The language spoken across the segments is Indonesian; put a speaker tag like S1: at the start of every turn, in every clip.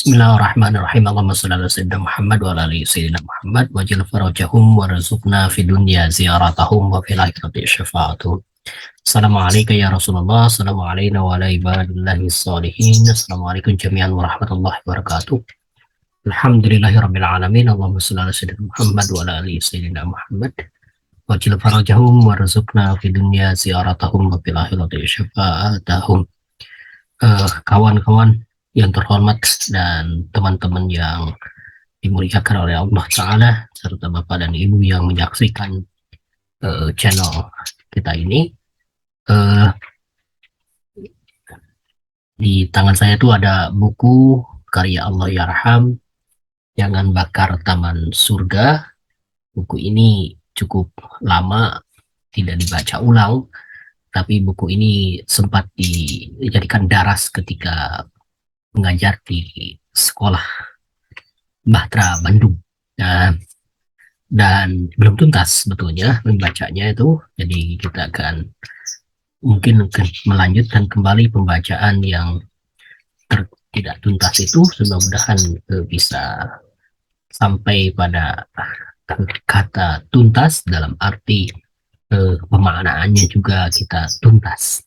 S1: Bismillahirrahmanirrahim. Allahumma shalli ala sayyidina Muhammad wa ala ali sayyidina Muhammad wajil farajahum warzuqna fid dunya ziyaratahum wa fil akhirati syafa'atuhum. Assalamualaikum ya Rasulullah. Assalamualaikum wa ala ibadillahi salihin. Assalamualaikum jami'an warahmatullahi wabarakatuh. Alhamdulillahirabbil alamin. Allahumma shalli ala sayyidina Muhammad wa ala ali sayyidina Muhammad wajil farajahum warzuqna fid dunya ziyaratahum wa fil akhirati syafa'atuhum. Kawan-kawan yang terhormat dan teman-teman yang dimuliakan oleh Allah Ta'ala, serta Bapak dan Ibu yang menyaksikan channel kita ini. Di tangan saya itu ada buku karya Allah Yarham, Jangan Bakar Taman Surga. Buku ini cukup lama tidak dibaca ulang, tapi buku ini sempat dijadikan daras ketika mengajar di sekolah Bahtera Bandung, dan belum tuntas sebetulnya membacanya itu. Jadi kita akan mungkin melanjutkan kembali pembacaan yang tidak tuntas itu. Mudah-mudahan bisa sampai pada kata tuntas dalam arti pemaknaannya juga kita tuntas.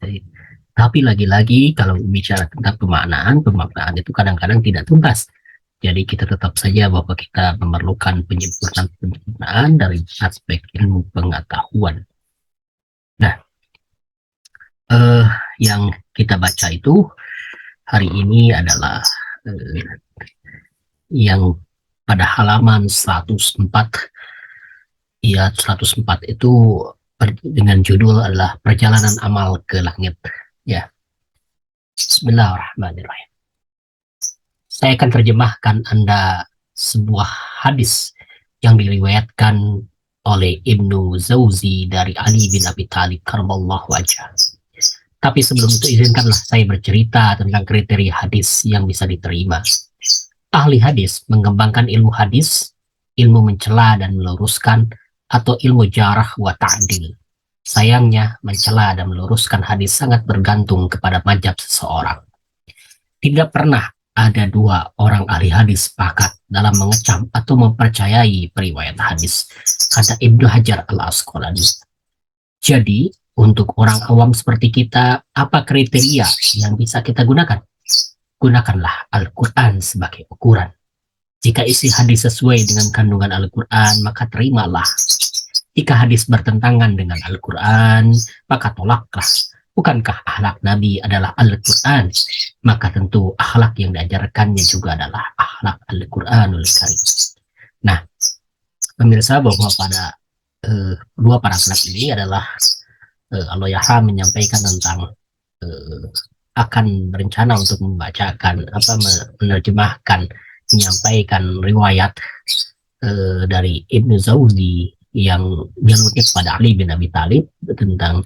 S1: Tapi lagi-lagi kalau bicara tentang pemaknaan itu kadang-kadang tidak tuntas. Jadi kita tetap saja bahwa kita memerlukan penyempurnaan dari aspek ilmu pengetahuan. Nah, yang kita baca itu hari ini adalah yang pada halaman 104. Ya, 104 itu dengan judul adalah Perjalanan Amal ke Langit. Ya, Bismillahirrahmanirrahim. Saya akan terjemahkan Anda sebuah hadis yang diriwayatkan oleh Ibnu Zawzi dari Ali bin Abi Thalib karramallahu wajhah. Tapi sebelum itu izinkanlah saya bercerita tentang kriteria hadis yang bisa diterima. Ahli hadis mengembangkan ilmu hadis, ilmu mencela dan meluruskan, atau ilmu jarah wa ta'dil. Sayangnya, mencela dan meluruskan hadis sangat bergantung kepada mazhab seseorang. Tidak pernah ada dua orang ahli hadis sepakat dalam mengecam atau mempercayai periwayat hadis, kata Ibnu Hajar al-Asqalani. Jadi, untuk orang awam seperti kita, apa kriteria yang bisa kita gunakan? Gunakanlah Al-Quran sebagai ukuran. Jika isi hadis sesuai dengan kandungan Al-Quran, maka terimalah. Jika hadis bertentangan dengan Al-Quran, maka tolaklah. Bukankah akhlak Nabi adalah Al-Quran? Maka tentu akhlak yang diajarkannya juga adalah akhlak Al-Quranul Karim. Nah, pemirsa, bahwa pada dua paragraf ini adalah Allah Yarham menyampaikan tentang akan berencana untuk membacakan, menerjemahkan, menyampaikan riwayat dari Ibnu Zawzi yang jalurnya kepada Ali bin Abi Thalib tentang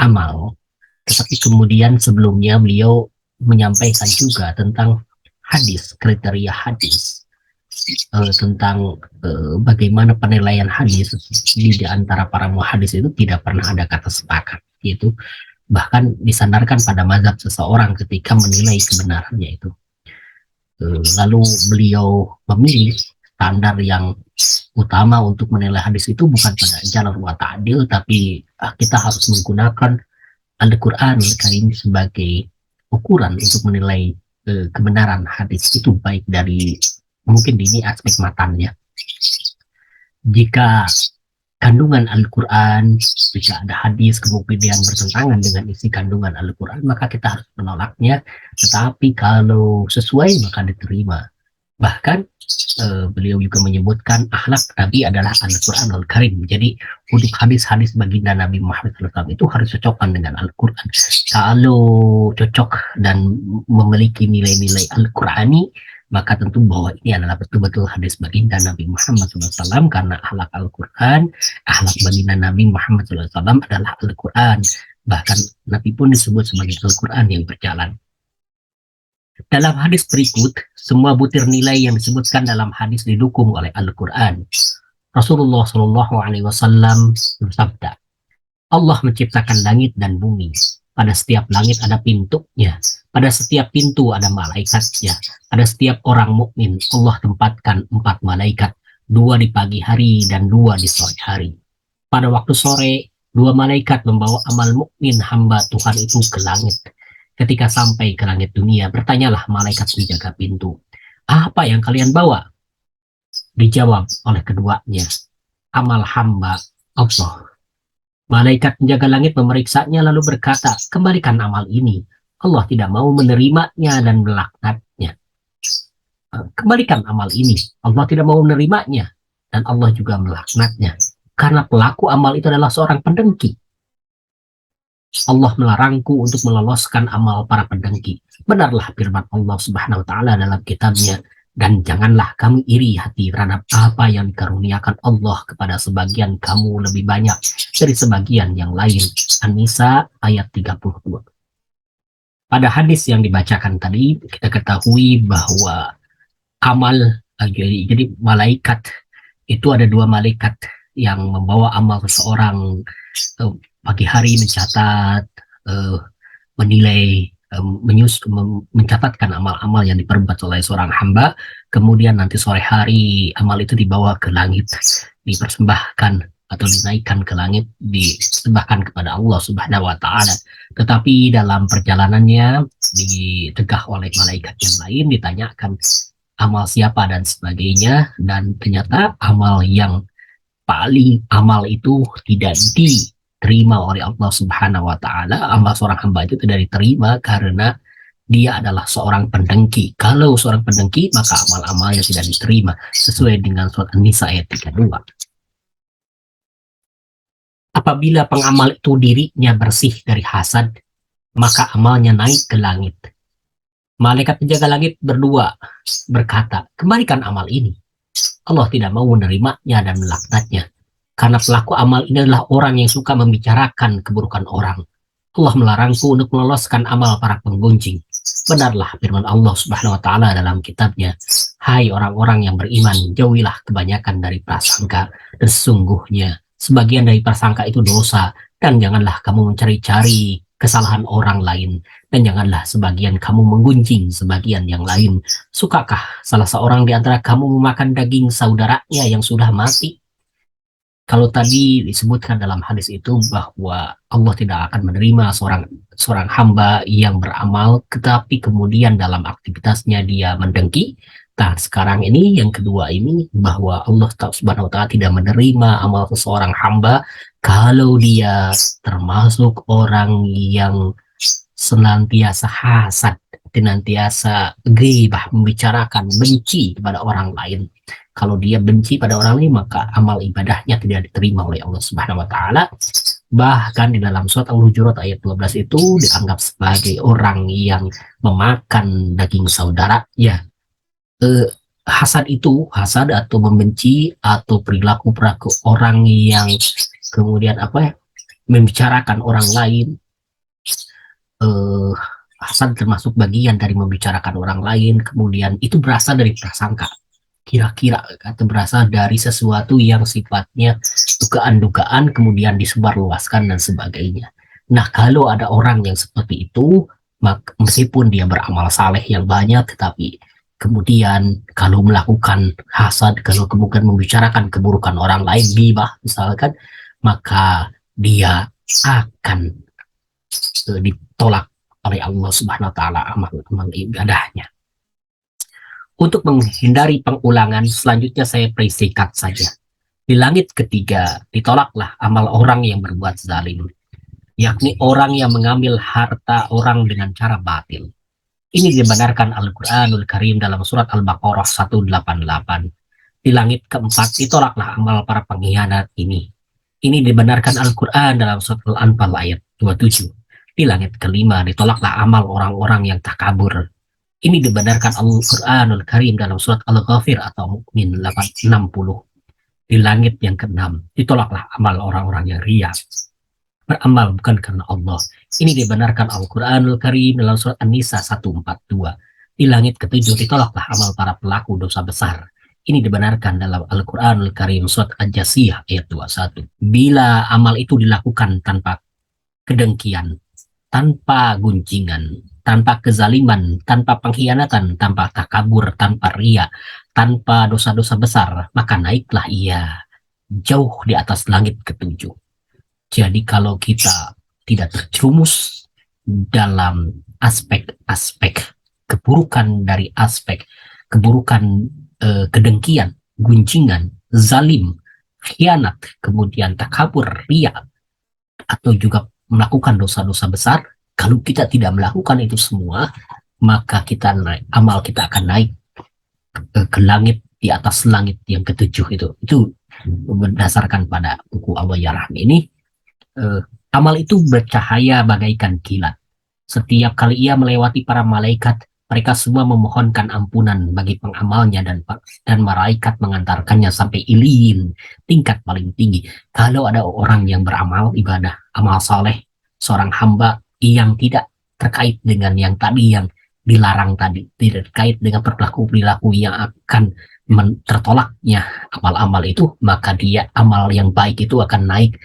S1: amal. Tetapi kemudian sebelumnya beliau menyampaikan juga tentang hadis, kriteria hadis, tentang bagaimana penilaian hadis. Di antara para muhadis itu tidak pernah ada kata sepakat, yaitu bahkan disandarkan pada mazhab seseorang ketika menilai kebenarannya itu. Lalu beliau memilih standar yang utama untuk menilai hadis itu bukan pada jalur wa ta'dil, tapi kita harus menggunakan Al-Quran Karim sebagai ukuran untuk menilai kebenaran hadis itu, baik dari mungkin ini aspek matannya. Jika kandungan Al-Quran, jika ada hadis kemudian bertentangan dengan isi kandungan Al-Quran, maka kita harus menolaknya. Tetapi kalau sesuai maka diterima. Bahkan beliau juga menyebutkan akhlak Nabi adalah Al-Quran Al-Karim. Jadi untuk hadis-hadis baginda Nabi Muhammad SAW itu harus cocokkan dengan Al-Quran. Kalau cocok dan memiliki nilai-nilai Al-Qurani, maka tentu bahwa ini adalah betul-betul hadis baginda Nabi Muhammad SAW, karena akhlak Al-Quran, akhlak baginda Nabi Muhammad SAW adalah Al-Quran. Bahkan Nabi pun disebut sebagai Al-Quran yang berjalan. Dalam hadis berikut, semua butir nilai yang disebutkan dalam hadis didukung oleh Al-Quran. Rasulullah SAW bersabda, Allah menciptakan langit dan bumi. Pada setiap langit ada pintunya. Pada setiap pintu ada malaikatnya. Pada setiap orang mukmin Allah tempatkan 4 malaikat, 2 di pagi hari dan 2 di sore hari. Pada waktu sore, 2 malaikat membawa amal mukmin hamba Tuhan itu ke langit. Ketika sampai ke langit dunia, bertanyalah malaikat penjaga pintu, apa yang kalian bawa? Dijawab oleh keduanya, amal hamba Allah. Malaikat penjaga langit memeriksanya lalu berkata, kembalikan amal ini. Allah tidak mau menerimanya dan melaknatnya. Kembalikan amal ini. Allah tidak mau menerimanya dan Allah juga melaknatnya. Karena pelaku amal itu adalah seorang pendengki. Allah melarangku untuk meloloskan amal para pendengki. Benarlah firman Allah Subhanahu wa taala dalam kitabnya, dan janganlah kamu iri hati terhadap apa yang dikaruniakan Allah kepada sebagian kamu lebih banyak dari sebagian yang lain. An-Nisa ayat 32. Pada hadis yang dibacakan tadi, kita ketahui bahwa amal, jadi malaikat itu ada 2 malaikat yang membawa amal seseorang. Pagi hari mencatat, menilai, mencatatkan amal-amal yang diperbuat oleh seorang hamba. Kemudian nanti sore hari amal itu dibawa ke langit, dipersembahkan atau dinaikkan ke langit, disembahkan kepada Allah Subhanahu wa taala. Tetapi dalam perjalanannya ditegah oleh malaikat yang lain, ditanyakan amal siapa dan sebagainya, dan ternyata amal yang paling amal itu tidak diterima oleh Allah Subhanahu wa taala. Amal seorang hamba itu tidak diterima karena dia adalah seorang pendengki. Kalau seorang pendengki, maka amal-amalnya tidak diterima sesuai dengan surat An-Nisa ayat 32. Apabila pengamal itu dirinya bersih dari hasad, maka amalnya naik ke langit. Malaikat penjaga langit berdua berkata, kembalikan amal ini. Allah tidak mau menerimanya dan melaknatnya. Karena pelaku amal ini adalah orang yang suka membicarakan keburukan orang. Allah melarangku untuk meloloskan amal para penggunjing. Benarlah firman Allah Subhanahu wa taala dalam kitabnya, hai orang-orang yang beriman, jauhilah kebanyakan dari prasangka. Sesungguhnya sebagian dari prasangka itu dosa, dan janganlah kamu mencari-cari kesalahan orang lain, dan janganlah sebagian kamu menggunjing sebagian yang lain. Sukakah salah seorang di antara kamu memakan daging saudaranya yang sudah mati? Kalau tadi disebutkan dalam hadis itu bahwa Allah tidak akan menerima seorang hamba yang beramal, tetapi kemudian dalam aktivitasnya dia mendengki. Nah, sekarang ini yang kedua ini, bahwa Allah Subhanahu wa taala tidak menerima amal seseorang hamba kalau dia termasuk orang yang senantiasa hasad, senantiasa ghibah, membicarakan, benci kepada orang lain. Kalau dia benci pada orang lain, maka amal ibadahnya tidak diterima oleh Allah Subhanahu wa taala. Bahkan di dalam surat Al-Hujurat ayat 12 itu dianggap sebagai orang yang memakan daging saudara. Ya, hasad itu, hasad atau membenci atau perilaku orang yang kemudian membicarakan orang lain. Hasad termasuk bagian dari membicarakan orang lain, kemudian itu berasal dari prasangka, kira-kira, atau berasal dari sesuatu yang sifatnya dugaan-dugaan kemudian disebarluaskan dan sebagainya. Nah, kalau ada orang yang seperti itu, meskipun dia beramal saleh yang banyak, tetapi kemudian kalau melakukan hasad, kalau kemudian membicarakan keburukan orang lain, ghibah misalkan, maka dia akan ditolak oleh Allah Subhanahu wa taala amal ibadahnya. Untuk menghindari pengulangan, selanjutnya saya perisikat saja. Di langit ketiga, ditolaklah amal orang yang berbuat zalim, yakni orang yang mengambil harta orang dengan cara batil. Ini dibenarkan Al-Quranul Karim dalam surat Al-Baqarah 188. Di langit keempat, ditolaklah amal para pengkhianat ini. Ini dibenarkan Al-Quran dalam surat Al-Anfal ayat 27. Di langit kelima, ditolaklah amal orang-orang yang takabur. Ini dibenarkan Al-Quranul Karim dalam surat Al-Ghafir atau Mukmin 60. Di langit yang keenam, ditolaklah amal orang-orang yang riya, beramal bukan karena Allah. Ini dibenarkan Al-Quranul Karim dalam surat An-Nisa 142. Di langit ketujuh, ditolaklah amal para pelaku dosa besar. Ini dibenarkan dalam Al-Quranul Karim surat Al-Jasiyah ayat 21. Bila amal itu dilakukan tanpa kedengkian, tanpa gunjingan, tanpa kezaliman, tanpa pengkhianatan, tanpa takabur, tanpa ria, tanpa dosa-dosa besar, maka naiklah ia jauh di atas langit ketujuh. Jadi kalau kita tidak terjerumus dalam aspek-aspek keburukan dari aspek keburukan, kedengkian, gunjingan, zalim, khianat, kemudian takabur, ria, atau juga melakukan dosa-dosa besar, kalau kita tidak melakukan itu semua, maka amal kita akan naik ke langit, di atas langit yang ketujuh itu berdasarkan pada buku Al-Yaraham ini. eh, Amal itu bercahaya bagaikan kilat. Setiap kali ia melewati para malaikat, mereka semua memohonkan ampunan bagi pengamalnya, dan malaikat mengantarkannya sampai iliin, tingkat paling tinggi. Kalau ada orang yang beramal ibadah, amal saleh, seorang hamba yang tidak terkait dengan yang tadi, yang dilarang tadi, tidak terkait dengan perilaku-perilaku yang akan tertolaknya amal-amal itu, maka dia amal yang baik itu akan naik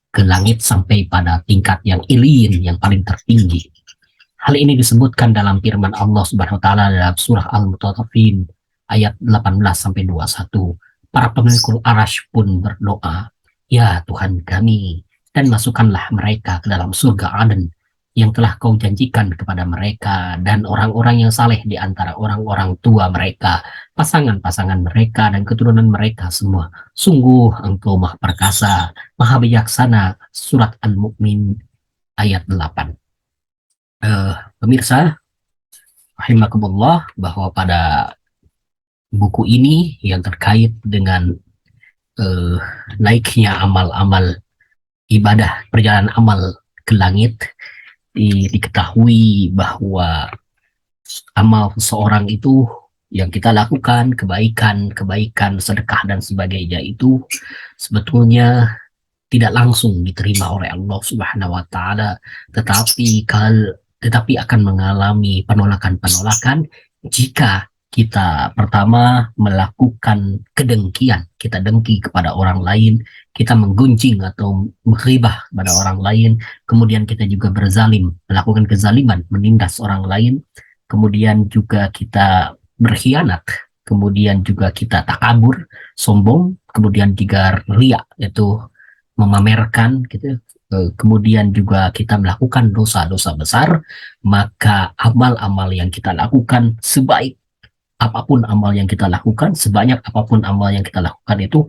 S1: ke langit sampai pada tingkat yang iliin, yang paling tertinggi. Hal ini disebutkan dalam firman Allah Subhanahu wa taala dalam surah Al-Mutaffifin ayat 18 sampai 21. Para pemikul arasy pun berdoa, "Ya Tuhan kami, dan masukkanlah mereka ke dalam surga Aden yang telah Kau janjikan kepada mereka dan orang-orang yang saleh di antara orang-orang tua mereka, pasangan-pasangan mereka dan keturunan mereka semua. Sungguh Engkau Maha Perkasa, Maha Bijaksana." Surat Al-Mu'min ayat 8. Pemirsa rahimakumullah, bahwa pada buku ini yang terkait dengan naiknya amal-amal ibadah, perjalanan amal ke langit, diketahui bahwa amal seorang itu yang kita lakukan, kebaikan, sedekah dan sebagainya, itu sebetulnya tidak langsung diterima oleh Allah Subhanahu wa taala, tetapi akan mengalami penolakan-penolakan jika kita pertama melakukan kedengkian, kita dengki kepada orang lain, kita menggunjing atau menghibah pada orang lain, kemudian kita juga berzalim, melakukan kezaliman, menindas orang lain, kemudian juga kita berkhianat, kemudian juga kita takabur, sombong, kemudian juga ria, yaitu memamerkan gitu, kemudian juga kita melakukan dosa-dosa besar, maka amal-amal yang kita lakukan, sebaik apapun amal yang kita lakukan, sebanyak apapun amal yang kita lakukan, itu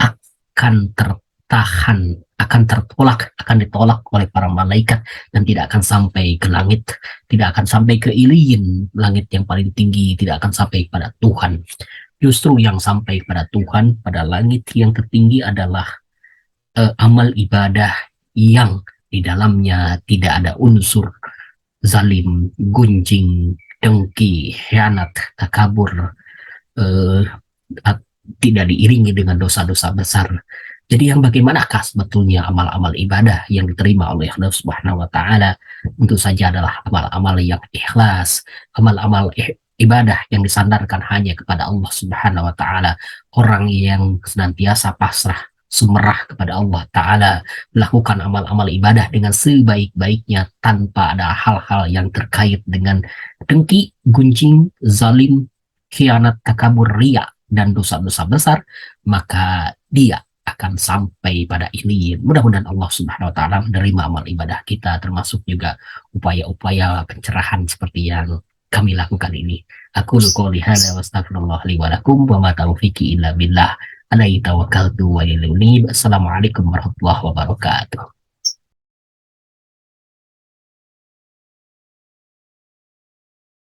S1: akan tertahan, akan tertolak, akan ditolak oleh para malaikat, dan tidak akan sampai ke langit, tidak akan sampai ke iliin, langit yang paling tinggi, tidak akan sampai pada Tuhan. Justru yang sampai pada Tuhan, pada langit yang tertinggi adalah amal ibadah yang di dalamnya tidak ada unsur zalim, gunjing, dengki, khianat, takabur, tidak diiringi dengan dosa-dosa besar. Jadi yang bagaimanakah sebetulnya amal-amal ibadah yang diterima oleh Allah Subhanahu wa taala? Tentu saja adalah amal-amal yang ikhlas, amal-amal ibadah yang disandarkan hanya kepada Allah Subhanahu wa taala. Orang yang senantiasa pasrah, sumerah kepada Allah Ta'ala, melakukan amal-amal ibadah dengan sebaik-baiknya tanpa ada hal-hal yang terkait dengan dengki, gunjing, zalim, khianat, takabur, ria, dan dosa-dosa besar, maka dia akan sampai pada ini. Mudah-mudahan Allah Subhanahu wa taala menerima amal ibadah kita, termasuk juga upaya-upaya pencerahan seperti yang kami lakukan ini. Aku qouli hadza wa astaghfirullah li wa lakum wa ma taufiqi illa billah. Alaihi tawakkaltu wa ilaihi unib. Assalamualaikum warahmatullahi wabarakatuh.